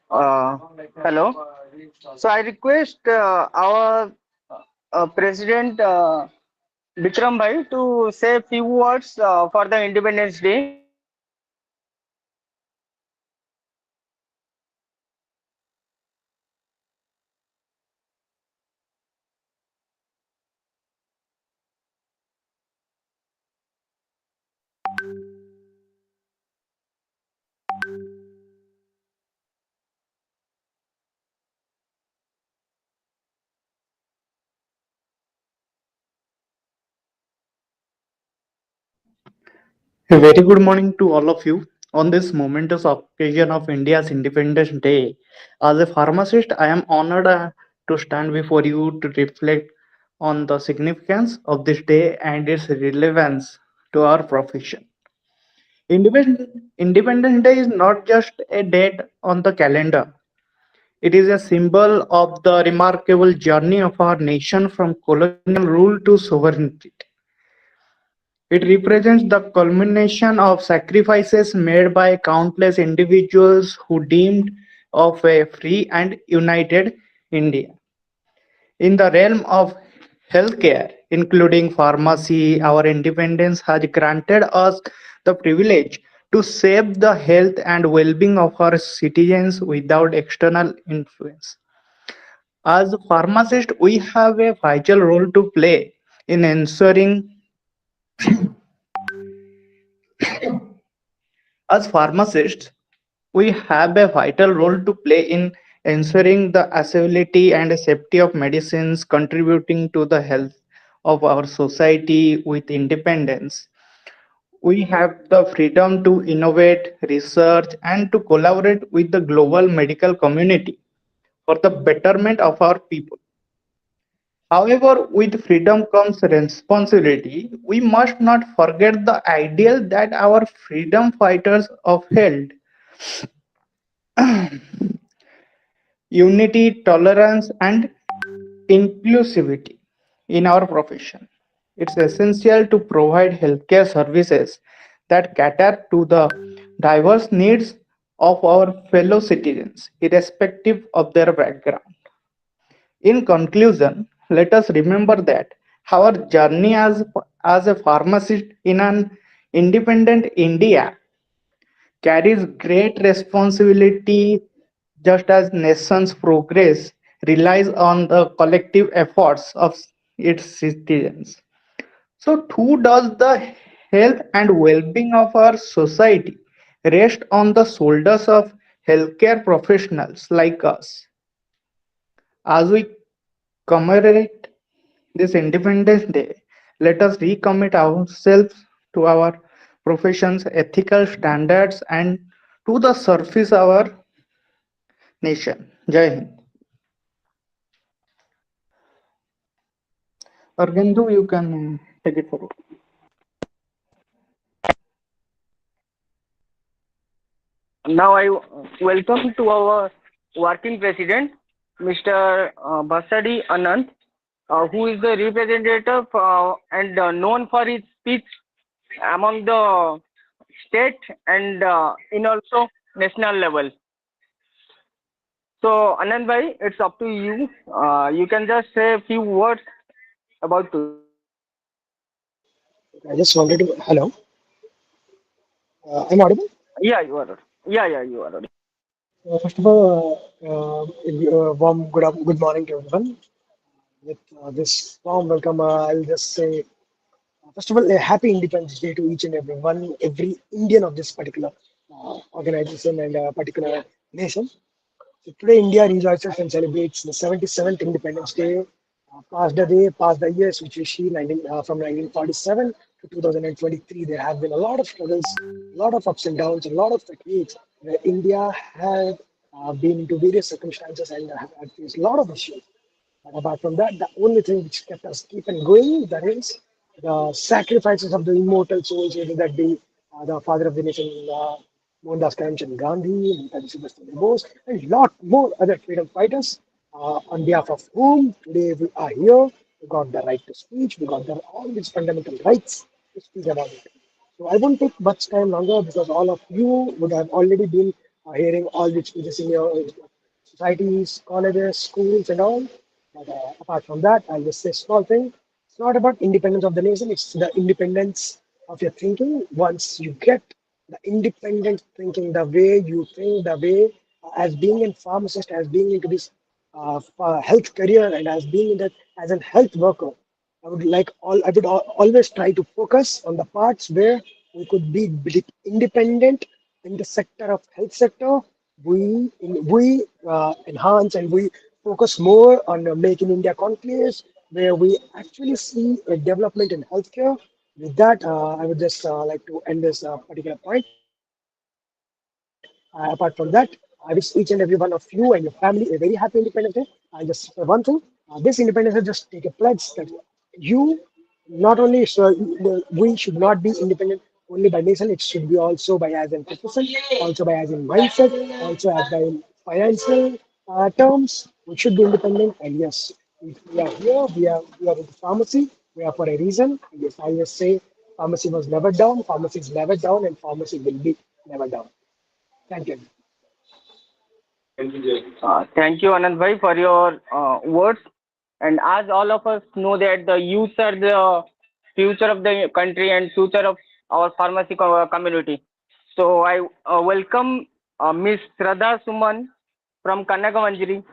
Uh, Hello. So I request our President Vikram Bhai to say few words for the Independence Day. A very good morning to all of you on this momentous occasion of India's Independence Day. As a pharmacist, I am honored to stand before you to reflect on the significance of this day and its relevance to our profession. Independence Day is not just a date on the calendar, it is a symbol of the remarkable journey of our nation from colonial rule to sovereignty. It represents the culmination of sacrifices made by countless individuals who dreamed of a free and united India. In the realm of healthcare, including pharmacy, our independence has granted us the privilege to save the health and well being of our citizens without external influence. As pharmacists, we have a vital role to play in ensuring As pharmacists, we have a vital role to play in ensuring the accessibility and safety of medicines, contributing to the health of our society with independence. We have the freedom to innovate, research, and to collaborate with the global medical community for the betterment of our people. However, with freedom comes responsibility. We must not forget the ideal that our freedom fighters upheld: unity, tolerance, and inclusivity in our profession. It's essential to provide healthcare services that cater to the diverse needs of our fellow citizens, irrespective of their background. In conclusion, let us remember that our journey as a pharmacist in an independent India carries great responsibility, just as nation's progress relies on the collective efforts of its citizens. So too does the health and well-being of our society rest on the shoulders of healthcare professionals like us. As we commemorate this Independence Day, let us recommit ourselves to our profession's ethical standards and to the service of our nation. Jai Hind. Argendu, you can take it forward. Now I welcome to our working president, Mr. Basadi Anand, who is the representative and known for his speech among the state and in also national level. So Anand bhai, it's up to you. You can just say a few words about to. I just wanted to. Hello, I'm audible. Yeah, you are. Yeah, you are. First of all, warm good morning to everyone. With this warm welcome, I'll just say, first of all, a happy Independence Day to each and everyone, every Indian of this particular organization and particular nation. So today, India rejoices and celebrates the 77th Independence Day. Past the years, which we see from 1947 to 2023. There have been a lot of struggles, a lot of ups and downs, a lot of techniques where India had been into various circumstances and have faced a lot of issues. But apart from that, the only thing which kept us keeping going, that is the sacrifices of the immortal souls, whether that be the father of the nation, Mohandas Karamchand Gandhi, Netaji Subhash Chandra Bose, and lot more other freedom fighters, on behalf of whom today we are here. We got the right to speech, we got all these fundamental rights to speak about it. So I won't take much time longer because all of you would have already been hearing all the speeches in your societies, colleges, schools, and all. But apart from that, I'll just say small thing. It's not about independence of the nation. It's the independence of your thinking. Once you get the independent thinking, the way you think, the way as being a pharmacist, as being into this health career, and as being in that as a health worker, I would always try to focus on the parts where we could be independent in the sector of health sector. We enhance and we focus more on making India conclaves, where we actually see a development in healthcare. With that, I would just like to end this particular point. Apart from that, I wish each and every one of you and your family a very happy Independence Day. I'll just say one thing. This Independence Day, just take a pledge that you not only we should not be independent only by nation, it should be also by as in profession, also by as in mindset, also as by in financial terms. We should be independent. And yes, if we are here, we are in pharmacy. We are for a reason. And yes, I just say pharmacy was never down, pharmacy is never down, and pharmacy will be never down. Thank you. Thank you, Anand bhai, for your words. And as all of us know that the youth are the future of the country and future of our pharmacy community. So I welcome Miss Shraddha Suman from Kanagamanjari,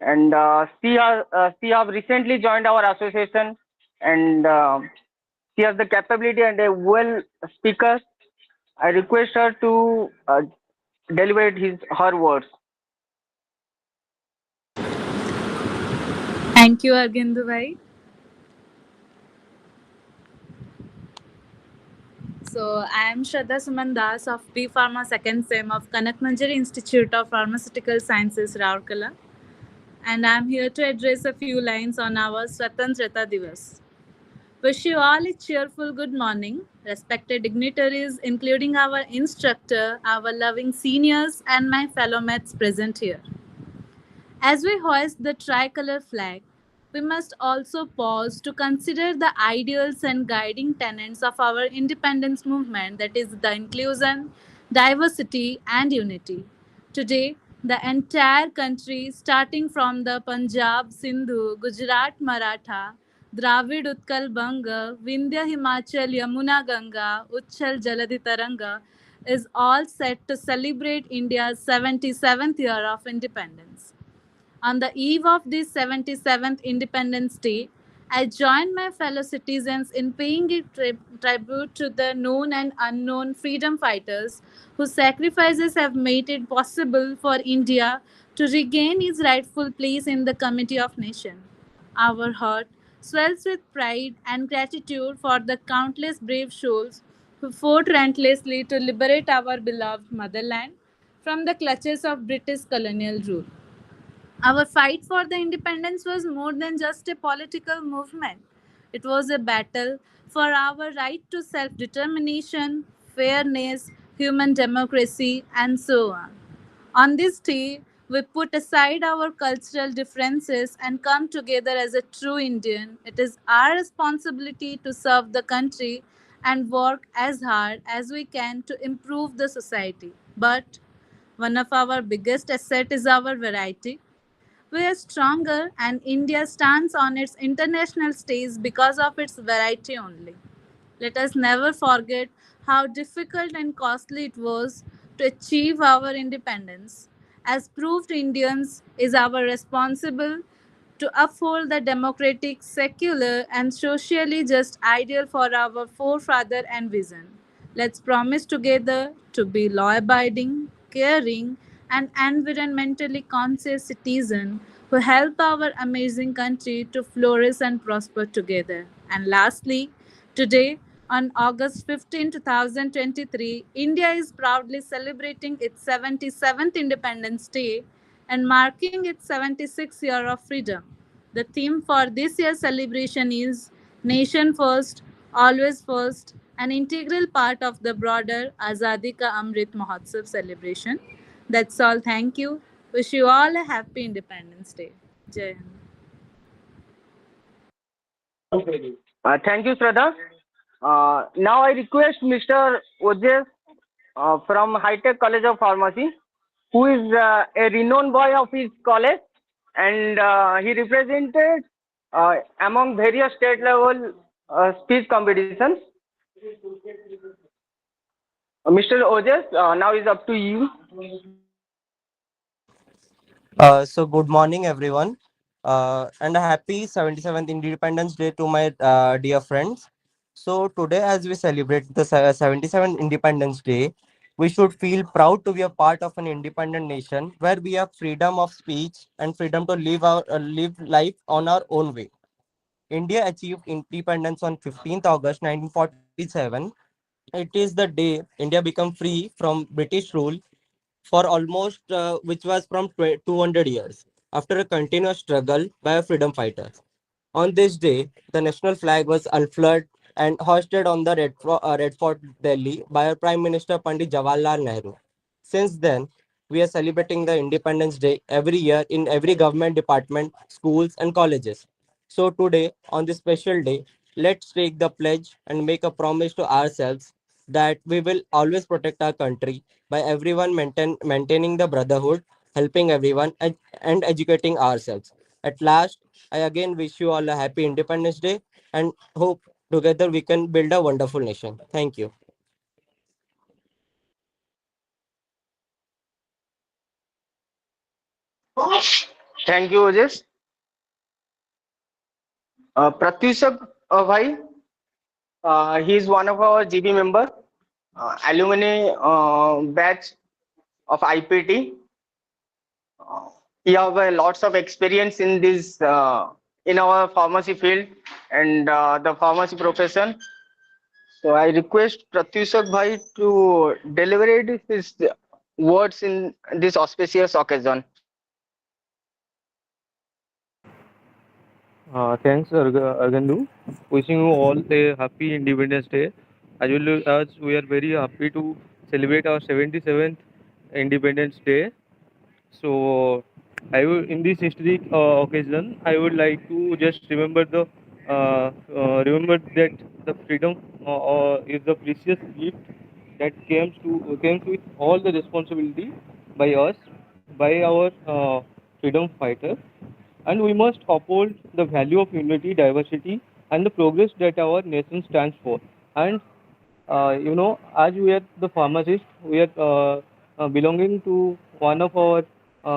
and she have recently joined our association, and she has the capability and a well speaker. I request her to deliver his her words. Thank you, Argindu bhai. So, I am Shraddha Suman Das of B Pharma Second Sem of Kanak Manjari Institute of Pharmaceutical Sciences, Raurkela, and I am here to address a few lines on our Swatantrata Divas. Wish you all a cheerful good morning, respected dignitaries, including our instructor, our loving seniors, and my fellow mates present here. As we hoist the tricolor flag, we must also pause to consider the ideals and guiding tenets of our independence movement, that is, the inclusion, diversity, and unity. Today, the entire country, starting from the Punjab, Sindhu, Gujarat, Maratha, Dravid Utkal Banga, Vindhya Himachal, Yamuna Ganga, Uchchal Jaladi Taranga, is all set to celebrate India's 77th year of independence. On the eve of this 77th Independence Day, I join my fellow citizens in paying a tribute to the known and unknown freedom fighters whose sacrifices have made it possible for India to regain its rightful place in the community of nations. Our heart swells with pride and gratitude for the countless brave souls who fought relentlessly to liberate our beloved motherland from the clutches of British colonial rule. Our fight for the independence was more than just a political movement. It was a battle for our right to self determination, fairness, human democracy, and so on. On this day, we put aside our cultural differences and come together as a true Indian. It is our responsibility to serve the country and work as hard as we can to improve the society. But one of our biggest assets is our variety. We are stronger, and India stands on its international stage because of its variety only. Let us never forget how difficult and costly it was to achieve our independence. As proved Indians, is our responsible to uphold the democratic, secular, and socially just ideal for our forefather and vision. Let's promise together to be law abiding, caring, and environmentally conscious citizens who help our amazing country to flourish and prosper together. And lastly, today, on August 15, 2023, India is proudly celebrating its 77th Independence Day and marking its 76th year of freedom. The theme for this year's celebration is Nation First, Always First, an integral part of the broader Azadi Ka Amrit Mahotsav celebration. That's all. Thank you. Wish you all a happy Independence Day. Jai Hind. Thank you, Shraddha. Now I request Mr. Ojes from High Tech College of Pharmacy. who is a renowned boy of his college, and he represented among various state level speech competitions. Mr. Ojas, now is up to you. So good morning, everyone, and a happy 77th Independence Day to my dear friends. So today, as we celebrate the 77th Independence Day, we should feel proud to be a part of an independent nation where we have freedom of speech and freedom to live life on our own way. India achieved independence on 15th August 1947. It is the day India became free from British rule for almost which was from 200 years after a continuous struggle by our freedom fighters. On this day, the national flag was unfurled and hoisted on the Red Fort, Delhi, by our Prime Minister Pandit Jawaharlal Nehru. Since then, we are celebrating the Independence Day every year in every government department, schools, and colleges. So today, on this special day, let's take the pledge and make a promise to ourselves that we will always protect our country by everyone maintaining the brotherhood, helping everyone, and educating ourselves. At last, I again wish you all a happy Independence Day and hope together we can build a wonderful nation. Thank you. Thank you, Ojas. Pratyushak bhai, he is one of our GB member, alumni batch of IPT. He have lots of experience in this in our pharmacy field and the pharmacy profession. So I request Pratyushak bhai to deliberate his words in this auspicious occasion. Thanks, Argandu. Wishing you all a happy Independence Day. As we are very happy to celebrate our 77th Independence Day. So, in this historic occasion, I would like to just remember that the freedom is the precious gift that comes with all the responsibility by us, by our freedom fighters, and we must uphold the value of unity, diversity, and the progress that our nation stands for. And as we are the pharmacist, we are belonging to one of our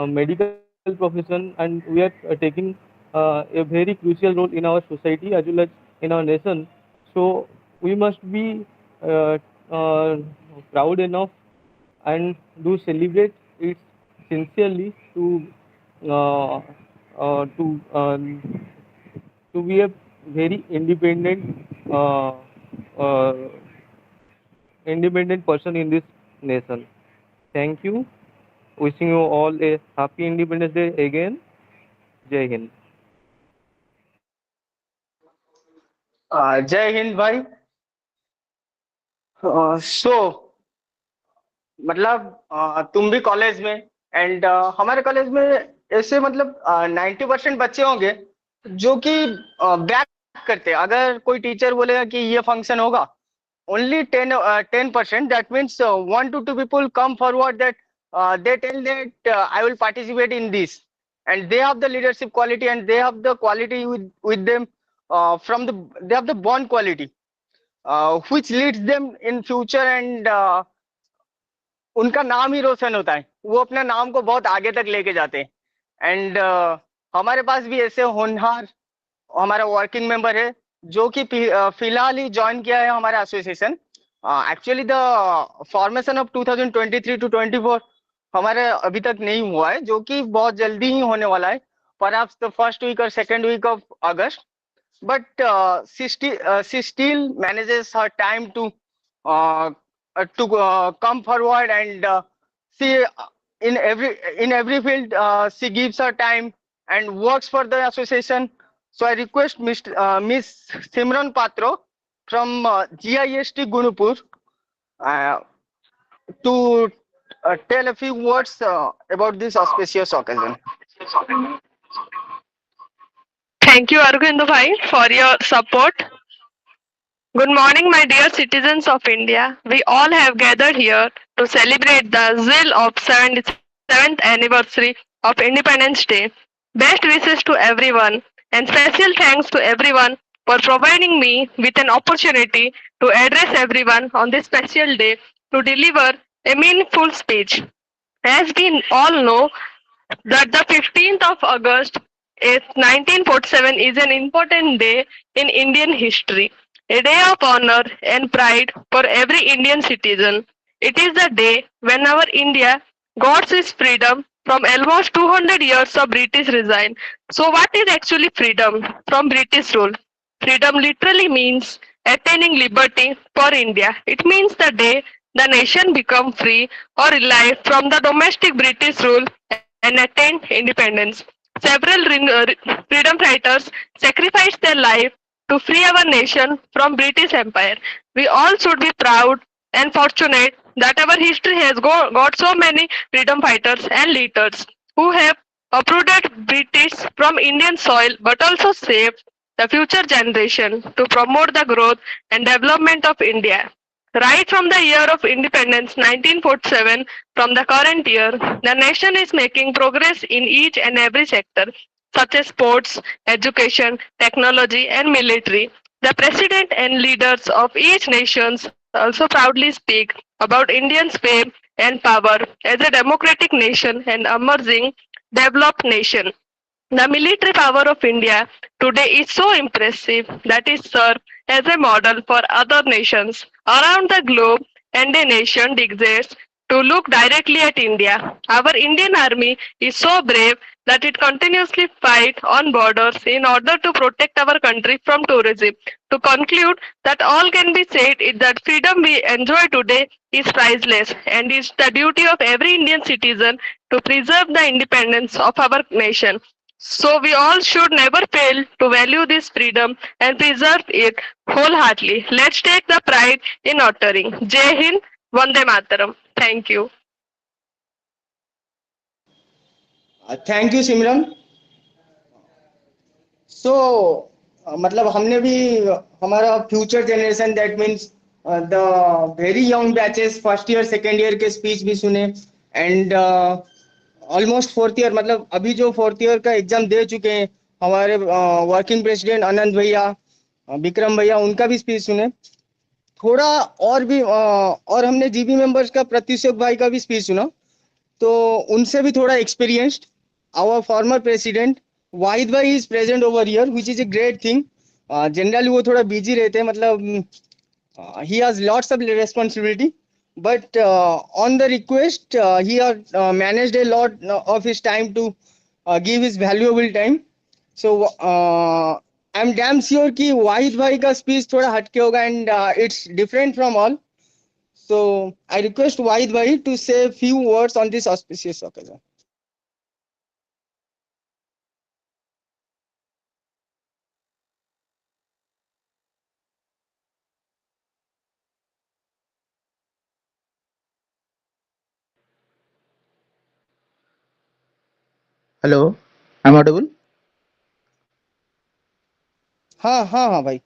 medical profession, and we are taking a very crucial role in our society as well as in our nation. So we must be uh, uh, proud enough and do celebrate it sincerely uh, to to be a very uh, uh, independent person in this nation. Thank you. Wishing you all a happy Independence Day again. Jai Hind. जय हिंद भाई. So मतलब तुम भी college में and हमारे college में ऐसे मतलब 90% बच्चे होंगे जो कि बैक करते हैं. अगर कोई टीचर बोलेगा कि ये फंक्शन होगा, only 10%, that means 1 to 2 people come forward that they tell that I will participate in this, and they have the leadership quality and they have the quality with them, from the they have the bond quality which leads them in future, and उनका नाम ही रोशन होता है. वो अपने नाम को बहुत आगे तक लेके जाते हैं. एंड हमारे पास भी ऐसे होनहार हमारा वर्किंग मेंबर है जो कि फिलहाल ही ज्वाइन किया है हमारा association. Actually the formation of 2023 to 24 हमारे अभी तक नहीं हुआ है, जो कि बहुत जल्दी ही होने वाला है, परहैप्स द फर्स्ट वीक और second week of August. But she still manages her time to come forward, and she in every field she gives her time and works for the association. So I request Miss Simran Patro from GIST Gunupur uh, to tell a few words about this auspicious occasion. Thank you, Arvind Bhai, for your support. Good morning, my dear citizens of India. We all have gathered here to celebrate the zeal of 77th 77th anniversary of Independence Day. Best wishes to everyone, and special thanks to everyone for providing me with an opportunity to address everyone on this special day to deliver a meaningful speech. As we all know, that the 15th of August is 1947 is an important day in Indian history, a day of honor and pride for every Indian citizen. It is the day when our India got its freedom from almost 200 years of British regime. So what is actually freedom from British rule? Freedom literally means attaining liberty for India. It means the day the nation become free or relieved from the domestic British rule and attained independence. Several freedom fighters sacrificed their life to free our nation from British Empire. We all should be proud and fortunate that our history has got so many freedom fighters and leaders who have uprooted British from Indian soil but also saved the future generation to promote the growth and development of India. Right from the year of independence 1947 from the current year, the nation is making progress in each and every sector, such as sports, education, technology, and military. The president and leaders of each nation also proudly speak about India's fame and power as a democratic nation and emerging developed nation. The military power of India today is so impressive that it serves as a model for other nations around the globe, and a nation desires to look directly at India. Our Indian army is so brave that it continuously fights on borders in order to protect our country from tourism. To conclude, that all can be said is that freedom we enjoy today is priceless, and it's the duty of every Indian citizen to preserve the independence of our nation. So we all should never fail to value this freedom and preserve it wholeheartedly. Let's take the pride in honoring. Jai Hind, Vande Mataram. Thank you. Thank you Simran. So मतलब हमने भी हमारा future generation that means the very young batches first year second year के speech भी सुने and almost fourth year मतलब अभी जो फोर्थ ईयर का एग्जाम दे चुके हैं हमारे वर्किंग प्रेसिडेंट आनंद भैया, विक्रम भैया, उनका भी स्पीच सुने थोड़ा. और भी और हमने जीबी मेंबर्स का प्रत्युषेक भाई का भी स्पीच सुना तो उनसे भी थोड़ा एक्सपीरियंस्ड. आवर फॉर्मर प्रेसिडेंट वाहिद भाई is present over here which is a great thing. Generally वो थोड़ा बिजी रहते हैं मतलब he has lots of responsibility but on the request he has managed a lot of his time to give his valuable time. So I'm damn sure कि वाहिद भाई का speech थोड़ा हटके होगा and it's different from all. So I request Wahid Bhai to say a few words on this auspicious occasion. Hello, I'm audible. हाँ हाँ हाँ भाई.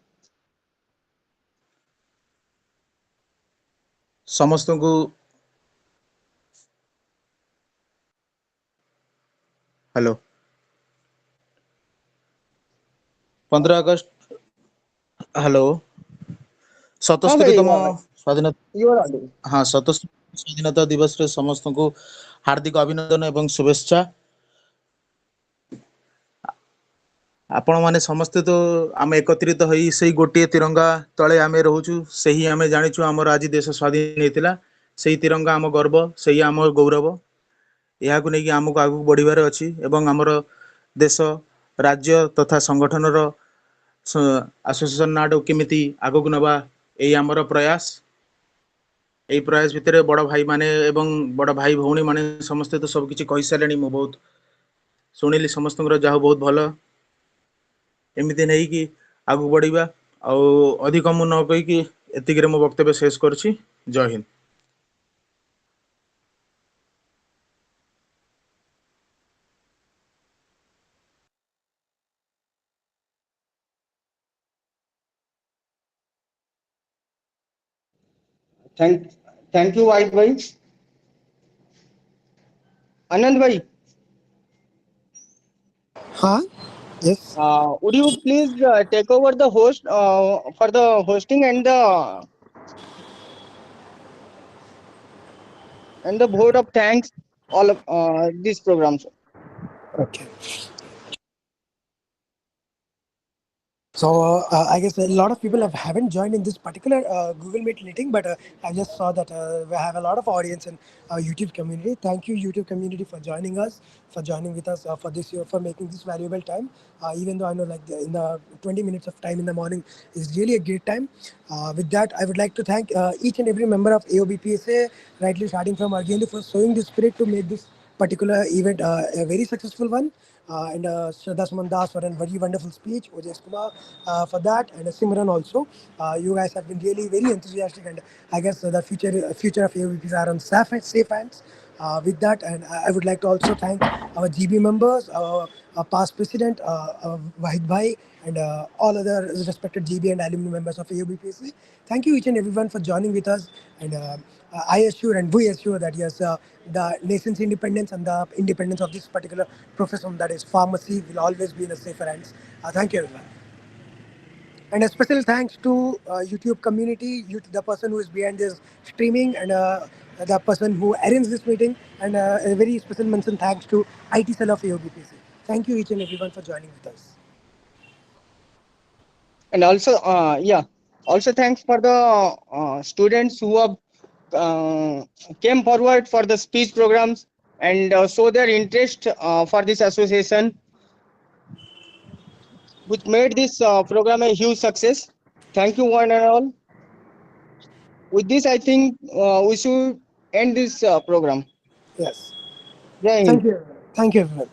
ସମସ୍ତଙ୍କୁ ହ୍ୟାଲୋ 15 ଅଗଷ୍ଟ ହ୍ୟାଲୋ हाँ भाई, 77ତମ ସ୍ୱାଧୀନତା you are audible. ହଁ 77 ସ୍ୱାଧୀନତା ଦିବସରେ ସମସ୍ତଙ୍କୁ ହାର୍ଦ୍ଦିକ ଅଭିନନ୍ଦନ ଏବଂ ଶୁଭେଚ୍ଛା. ଆପଣମାନେ ସମସ୍ତେ ତ ଆମେ ଏକତ୍ରିତ ହୋଇ ସେଇ ଗୋଟିଏ ତିରଙ୍ଗା ତଳେ ଆମେ ରହୁଛୁ. ସେହି ଆମେ ଜାଣିଛୁ ଆମର ଆଜି ଦେଶ ସ୍ୱାଧୀନ ହେଇଥିଲା. ସେଇ ତିରଙ୍ଗା ଆମ ଗର୍ବ, ସେଇ ଆମ ଗୌରବ. ଏହାକୁ ନେଇକି ଆମକୁ ଆଗକୁ ବଢ଼ିବାର ଅଛି ଏବଂ ଆମର ଦେଶ, ରାଜ୍ୟ ତଥା ସଂଗଠନର ଆସୋସିଏସନ ନାଁକୁ କେମିତି ଆଗକୁ ନେବା ଏଇ ଆମର ପ୍ରୟାସ. ଏଇ ପ୍ରୟାସ ଭିତରେ ବଡ଼ ଭାଇମାନେ ଏବଂ ବଡ଼ ଭାଇ ଭଉଣୀମାନେ ସମସ୍ତେ ତ ସବୁ କିଛି କହିସାରିଲେଣି. ମୁଁ ବହୁତ ଶୁଣିଲି ସମସ୍ତଙ୍କର, ଯାହା ବହୁତ ଭଲ. ଏମିତି ନେଇକି ଆଗକୁ ବଢ଼ିବା. ଆଉ ଅଧିକ ମୁଁ ନ କହିକି ଏତିକିରେ ମୋ ବକ୍ତବ୍ୟ ଶେଷ କରୁଛି. ଜୟ Hind. Thank thank you Wahid Bhai. Anand bhai, Huh? Yes. would you please take over the host for the hosting and the vote of thanks all of these programs. Okay. So I guess a lot of people haven't joined in this particular Google Meet meeting, but I just saw that we have a lot of audience in YouTube community. Thank you, YouTube community, for joining us, for joining with us for this year, for making this valuable time. Even though I know like in the 20 minutes of time in the morning is really a great time. With that, I would like to thank each and every member of AOBPSA, rightly starting from Argendi, for showing the spirit to make this particular event a very successful one. And Shraddha Suman Das for a very wonderful speech, Ojas Kumar for that, and Simran also. You guys have been really very enthusiastic, and I guess the future of AVPs are on safe hands. With that, and I would like to also thank our GB members, our past president, Wahid Bhai, and all other respected GB and alumni members of AUBPSC. Thank you each and everyone for joining with us, and I assure and we assure that yes, the nation's independence and the independence of this particular profession, that is pharmacy, will always be in the safer hands. Thank you everyone. And a special thanks to YouTube community, the person who is behind this streaming, and the person who arranged this meeting, and a very special mention thanks to IT cell of AOBPC. Thank you each and everyone for joining with us. And also, also thanks for the students who have came forward for the speech programs and show their interest for this association, which made this program a huge success. Thank you one and all. With this, I think we should end this program. Yes. Jai Thank Hind. you. Thank you everyone.